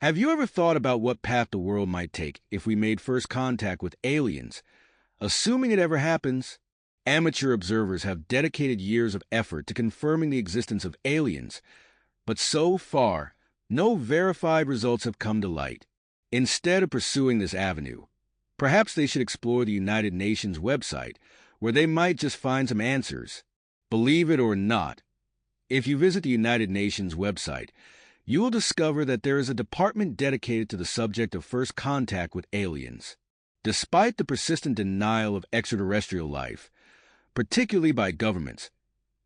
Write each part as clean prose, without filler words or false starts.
Have you ever thought about what path the world might take if we made first contact with aliens? Assuming it ever happens, amateur observers have dedicated years of effort to confirming the existence of aliens, but so far, no verified results have come to light. Instead of pursuing this avenue, perhaps they should explore the United Nations website, where they might just find some answers. Believe it or not, if you visit the United Nations website, you will discover that there is a department dedicated to the subject of first contact with aliens. Despite the persistent denial of extraterrestrial life, particularly by governments,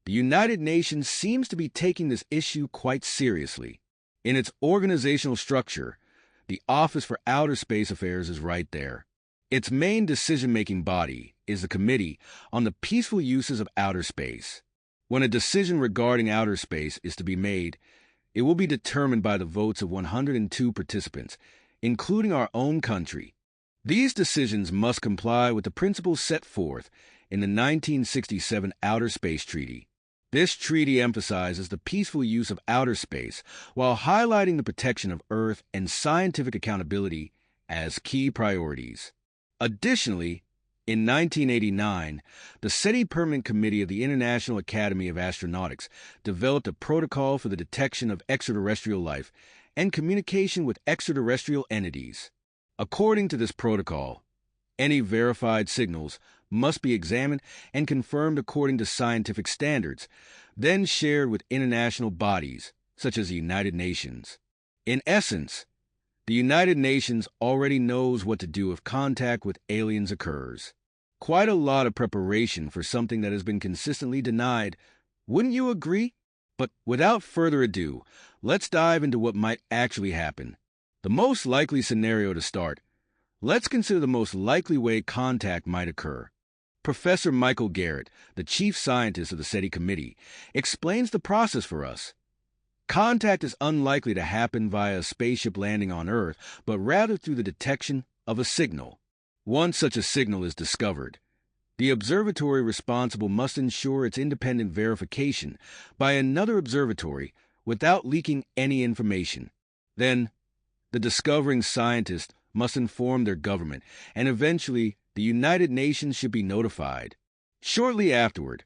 the United Nations seems to be taking this issue quite seriously. In its organizational structure, the Office for Outer Space Affairs is right there. Its main decision-making body is the Committee on the Peaceful Uses of Outer Space. When a decision regarding outer space is to be made, it will be determined by the votes of 102 participants, including our own country. These decisions must comply with the principles set forth in the 1967 Outer Space Treaty. This treaty emphasizes the peaceful use of outer space while highlighting the protection of Earth and scientific accountability as key priorities. Additionally, in 1989, the SETI Permanent Committee of the International Academy of Astronautics developed a protocol for the detection of extraterrestrial life and communication with extraterrestrial entities. According to this protocol, any verified signals must be examined and confirmed according to scientific standards, then shared with international bodies, such as the United Nations. In essence, the United Nations already knows what to do if contact with aliens occurs. Quite a lot of preparation for something that has been consistently denied, wouldn't you agree? But without further ado, let's dive into what might actually happen. The most likely scenario to start. Let's consider the most likely way contact might occur. Professor Michael Garrett, the chief scientist of the SETI committee, explains the process for us. Contact is unlikely to happen via a spaceship landing on Earth, but rather through the detection of a signal. Once such a signal is discovered, the observatory responsible must ensure its independent verification by another observatory without leaking any information. Then, the discovering scientist must inform their government, and eventually the United Nations should be notified. Shortly afterward,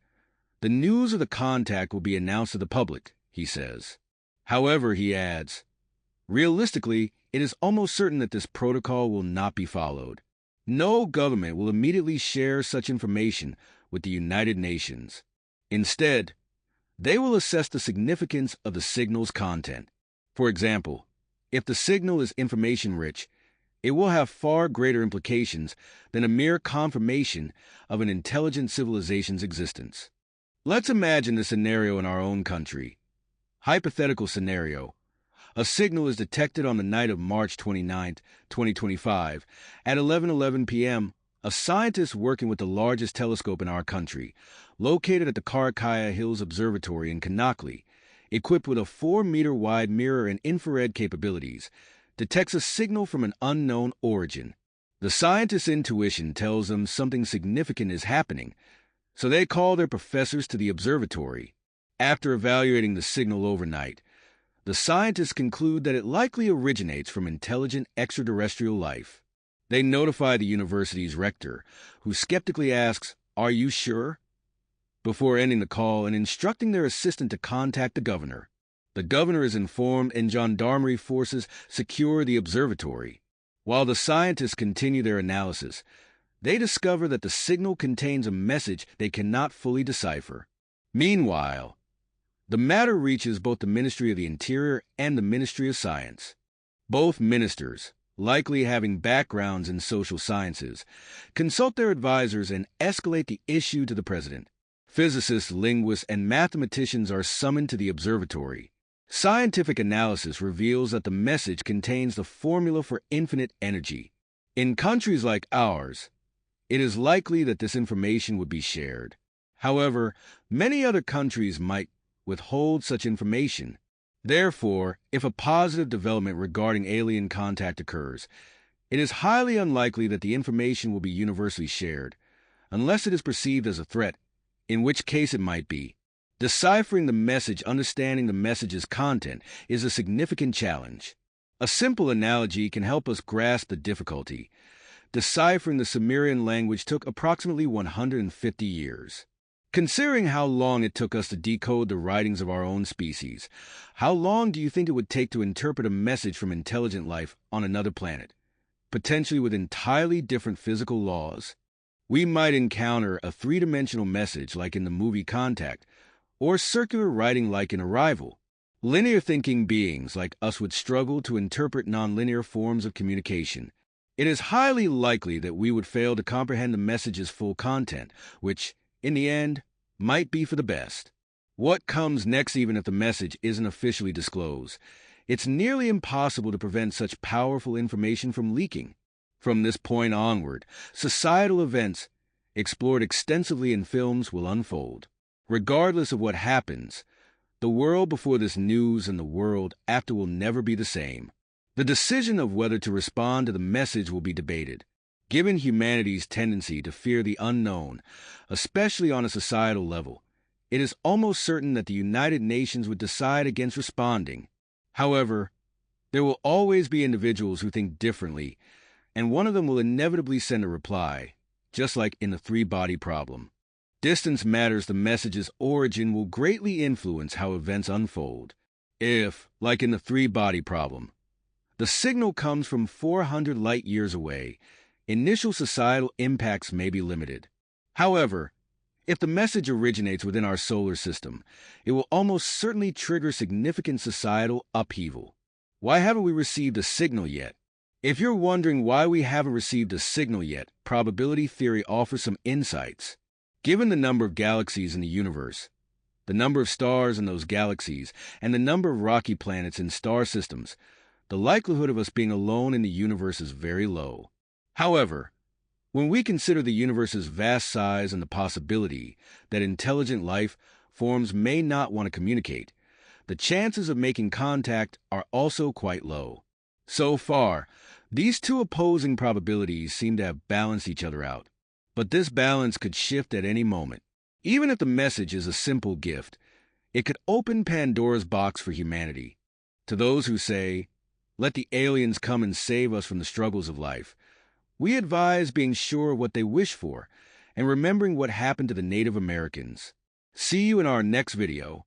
the news of the contact will be announced to the public, he says. However, he adds, realistically, it is almost certain that this protocol will not be followed. No government will immediately share such information with the United Nations. Instead, they will assess the significance of the signal's content. For example, if the signal is information-rich, it will have far greater implications than a mere confirmation of an intelligent civilization's existence. Let's imagine the scenario in our own country. Hypothetical scenario. A signal is detected on the night of March 29, 2025. At 11:11 p.m., a scientist working with the largest telescope in our country, located at the Karakaya Hills Observatory in Conakry, equipped with a 4-meter-wide mirror and infrared capabilities, detects a signal from an unknown origin. The scientist's intuition tells them something significant is happening, so they call their professors to the observatory. After evaluating the signal overnight, the scientists conclude that it likely originates from intelligent extraterrestrial life. They notify the university's rector, who skeptically asks, "Are you sure?" before ending the call and instructing their assistant to contact the governor. The governor is informed and gendarmerie forces secure the observatory. While the scientists continue their analysis, they discover that the signal contains a message they cannot fully decipher. Meanwhile, the matter reaches both the Ministry of the Interior and the Ministry of Science. Both ministers, likely having backgrounds in social sciences, consult their advisors and escalate the issue to the president. Physicists, linguists, and mathematicians are summoned to the observatory. Scientific analysis reveals that the message contains the formula for infinite energy. In countries like ours, it is likely that this information would be shared. However, many other countries might withhold such information. Therefore, if a positive development regarding alien contact occurs, it is highly unlikely that the information will be universally shared, unless it is perceived as a threat, in which case it might be. Deciphering the message, understanding the message's content, is a significant challenge. A simple analogy can help us grasp the difficulty. Deciphering the Sumerian language took approximately 150 years. Considering how long it took us to decode the writings of our own species, how long do you think it would take to interpret a message from intelligent life on another planet, potentially with entirely different physical laws? We might encounter a three-dimensional message like in the movie Contact, or circular writing like in Arrival. Linear thinking beings like us would struggle to interpret nonlinear forms of communication. It is highly likely that we would fail to comprehend the message's full content, which, in the end, might be for the best. What comes next, even if the message isn't officially disclosed? It's nearly impossible to prevent such powerful information from leaking. From this point onward, societal events explored extensively in films will unfold. Regardless of what happens, the world before this news and the world after will never be the same. The decision of whether to respond to the message will be debated. Given humanity's tendency to fear the unknown, especially on a societal level, it is almost certain that the United Nations would decide against responding. However, there will always be individuals who think differently, and one of them will inevitably send a reply, just like in the three-body problem. Distance matters. The message's origin will greatly influence how events unfold. If, like in the three-body problem, the signal comes from 400 light-years away, initial societal impacts may be limited. However, if the message originates within our solar system, it will almost certainly trigger significant societal upheaval. Why haven't we received a signal yet? If you're wondering why we haven't received a signal yet, probability theory offers some insights. Given the number of galaxies in the universe, the number of stars in those galaxies, and the number of rocky planets in star systems, the likelihood of us being alone in the universe is very low. However, when we consider the universe's vast size and the possibility that intelligent life forms may not want to communicate, the chances of making contact are also quite low. So far, these two opposing probabilities seem to have balanced each other out. But this balance could shift at any moment. Even if the message is a simple gift, it could open Pandora's box for humanity. To those who say, "Let the aliens come and save us from the struggles of life," we advise being sure of what they wish for and remembering what happened to the Native Americans. See you in our next video.